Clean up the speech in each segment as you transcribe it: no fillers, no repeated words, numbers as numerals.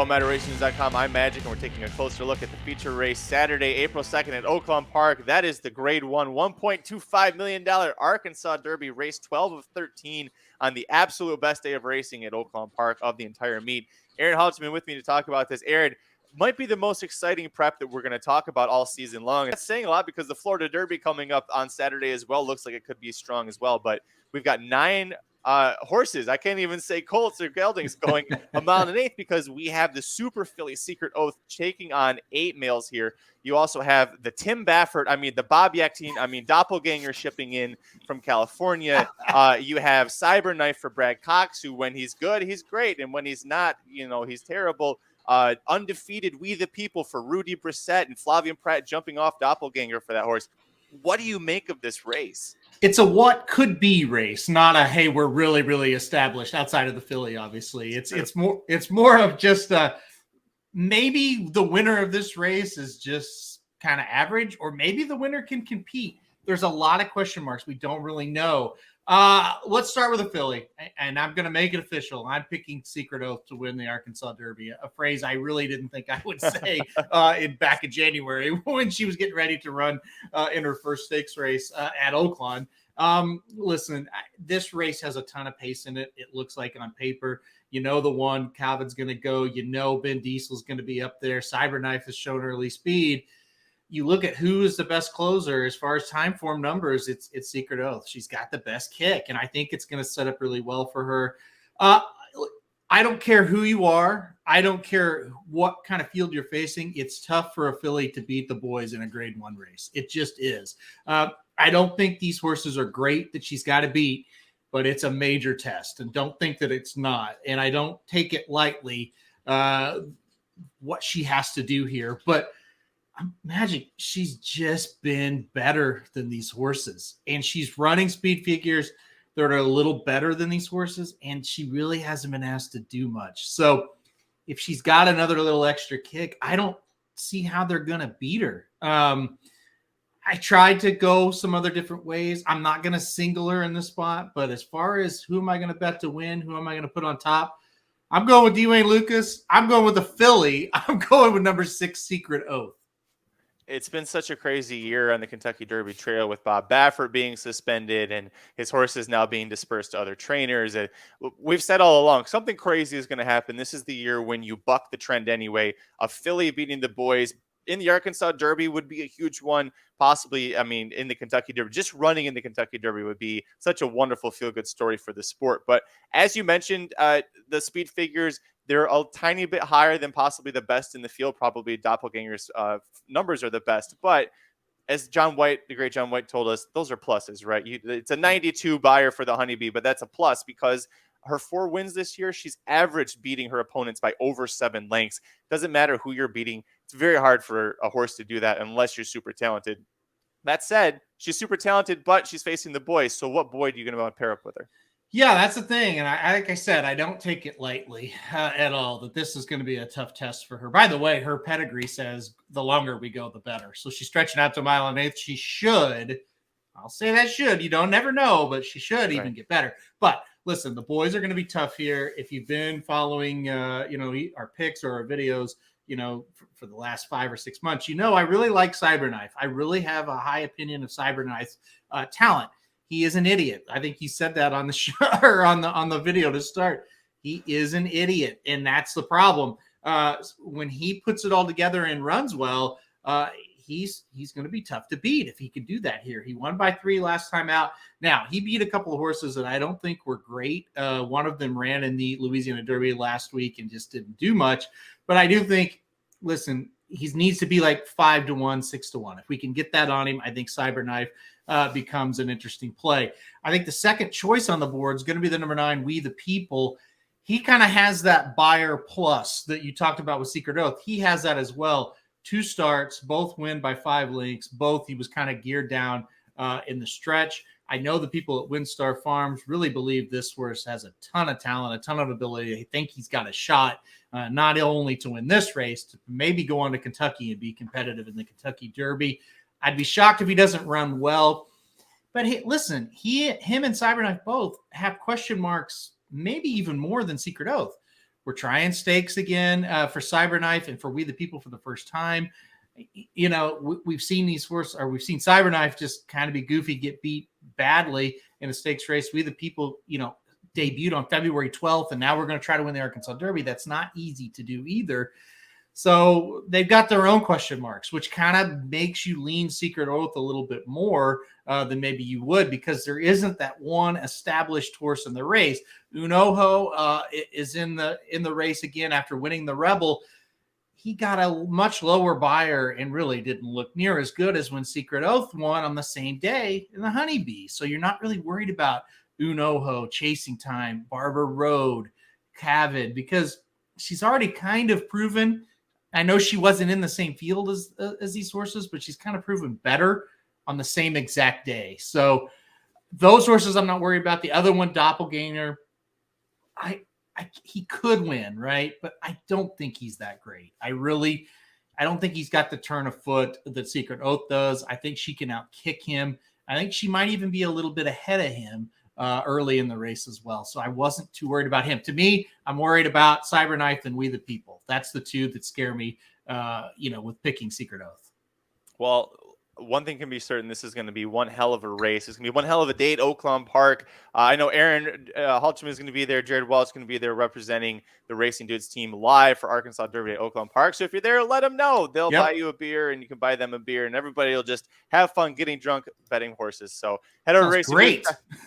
NomadRacing.com. I'm Magic, and we're taking a closer look at the feature race Saturday, April 2nd at Oaklawn Park. That is the Grade 1, $1.25 million Arkansas Derby, race 12 of 13 on the absolute best day of racing at Oaklawn Park of the entire meet. Aaron Halterman with me to talk about this. Aaron, might be the most exciting prep that we're going to talk about all season long. That's saying a lot because the Florida Derby coming up on Saturday as well looks like it could be strong as well, but we've got 9 horses. I can't even say colts or geldings going a mile and 1/8 because we have the Super Filly Secret Oath taking on 8 males here. You also have the Tim Baffert, the Bob Yak team, Doppelganger shipping in from California. You have Cyberknife for Brad Cox, who when he's good, he's great. And when he's not, he's terrible. Undefeated We the People for Rudy Brissett and Flavian Pratt jumping off Doppelganger for that horse. What do you make of this race? It's a what could be race, not a hey, we're really, really established outside of the Philly. Obviously, it's more of just maybe the winner of this race is just kind of average, or maybe the winner can compete. There's a lot of question marks. We don't really know. Let's start with the Philly, and I'm going to make it official. I'm picking Secret Oath to win the Arkansas Derby, a phrase I really didn't think I would say back in January when she was getting ready to run in her first stakes race at Oaklawn. Listen, this race has a ton of pace in it. It looks like on paper, the one Calvin's going to go, Ben Diesel's going to be up there. Cyberknife has shown early speed. You look at who is the best closer as far as time form numbers, it's Secret Oath. She's got the best kick, and I think it's going to set up really well for her. I don't care who you are. I don't care what kind of field you're facing. It's tough for a filly to beat the boys in a Grade 1 race. It just is. I don't think these horses are great that she's got to beat, but it's a major test, and don't think that it's not. And I don't take it lightly what she has to do here, but Magic, she's just been better than these horses, and she's running speed figures that are a little better than these horses, and she really hasn't been asked to do much. So if she's got another little extra kick, I don't see how they're going to beat her. I tried to go some other different ways. I'm not going to single her in this spot, but as far as who am I going to bet to win, who am I going to put on top, I'm going with Dwayne Lucas. I'm going with the Philly. I'm going with number 6, Secret Oath. It's been such a crazy year on the Kentucky Derby trail with Bob Baffert being suspended and his horses now being dispersed to other trainers. And we've said all along, something crazy is going to happen. This is the year when you buck the trend anyway. A filly beating the boys in the Arkansas Derby would be a huge one. Possibly, in the Kentucky Derby, just running in the Kentucky Derby would be such a wonderful feel-good story for the sport. But as you mentioned, the speed figures, they're a tiny bit higher than possibly the best in the field. Probably Doppelganger's numbers are the best. But as John White, the great John White told us, those are pluses, right? It's a 92 buyer for the Honeybee, but that's a plus because her 4 wins this year, she's averaged beating her opponents by over 7 lengths. Doesn't matter who you're beating. It's very hard for a horse to do that unless you're super talented. That said, she's super talented, but she's facing the boys. So what boy do you going to want to pair up with her? Yeah, that's the thing. And like I said, I don't take it lightly at all that this is going to be a tough test for her. By the way, her pedigree says the longer we go, the better. So she's stretching out to 1 mile and 1/8. She should, I'll say that should, you don't never know, but she should even get better. But listen, the boys are going to be tough here. If you've been following, our picks or our videos, for the last 5 or 6 months, I really like Cyberknife. I really have a high opinion of Cyberknife's talent. He is an idiot. I think he said that on the show or on the video to start. He is an idiot, and that's the problem. When he puts it all together and runs well, he's going to be tough to beat if he could do that here. He won by 3 last time out. Now, he beat a couple of horses that I don't think were great. One of them ran in the Louisiana Derby last week and just didn't do much. But I do think, listen, he needs to be like 5-1, 6-1. If we can get that on him, I think Cyberknife becomes an interesting play. I think the second choice on the board is going to be the number 9, We the People. He kind of has that buyer plus that you talked about with Secret Oath. He has that as well. 2 starts, both win by 5 lengths. Both he was kind of geared down in the stretch. I know the people at WinStar Farms really believe this horse has a ton of talent, a ton of ability. They think he's got a shot, not only to win this race, to maybe go on to Kentucky and be competitive in the Kentucky Derby. I'd be shocked if he doesn't run well. But hey, listen, him and Cyberknife both have question marks, maybe even more than Secret Oath. We're trying stakes again for Cyberknife and for We the People for the first time. You know, we've seen these horses, or we've seen Cyberknife just kind of be goofy, get beat badly in a stakes race. We the People, you know, debuted on February 12th, and now we're going to try to win the Arkansas Derby. That's not easy to do either. So they've got their own question marks, which kind of makes you lean Secret Oath a little bit more than maybe you would, because there isn't that one established horse in the race. Unoho is in the race again after winning the Rebel. He got a much lower buyer and really didn't look near as good as when Secret Oath won on the same day in the Honeybee. So you're not really worried about Unoho, Chasing Time, Barber Road, Cavid, because she's already kind of proven. I know she wasn't in the same field as these horses, but she's kind of proven better on the same exact day. So those horses I'm not worried about. The other one, Doppelganger, he could win, right? But I don't think he's that great. I don't think he's got the turn of foot that Secret Oath does. I think she can outkick him. I think she might even be a little bit ahead of him early in the race as well. So I wasn't too worried about him. To me, I'm worried about Cyberknife and We the People. That's the two that scare me, with picking Secret Oath. Well, one thing can be certain, this is going to be one hell of a race. It's going to be one hell of a day at Oaklawn Park. I know Aaron Halterman is going to be there. Jared Wells is going to be there representing the Racing Dudes team live for Arkansas Derby at Oaklawn Park. So if you're there, let them know. They'll buy you a beer, and you can buy them a beer, and everybody will just have fun getting drunk betting horses. So head over to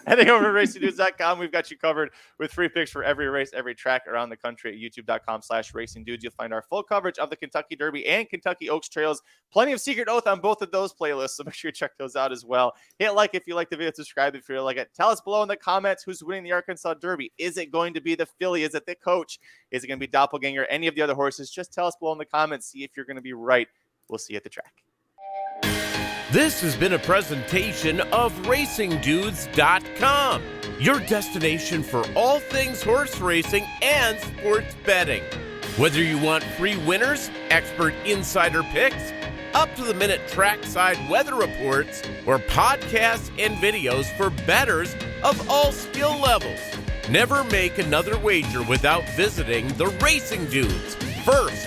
heading over to racingdudes.com. We've got you covered with free picks for every race, every track around the country at youtube.com/racingdudes. You'll find our full coverage of the Kentucky Derby and Kentucky Oaks Trails. Plenty of Secret Oath on both of those playlists, so make sure you check those out as well. Hit like if you like the video, subscribe if you like it. Tell us below in the comments who's winning the Arkansas Derby. Is it going to be the filly? Is it the coach? Is it going to be Doppelganger? Any of the other horses? Just tell us below in the comments. See if you're going to be right. We'll see you at the track. This has been a presentation of RacingDudes.com, your destination for all things horse racing and sports betting. Whether you want free winners, expert insider picks, up-to-the-minute trackside weather reports, or podcasts and videos for bettors of all skill levels. Never make another wager without visiting the Racing Dudes. First,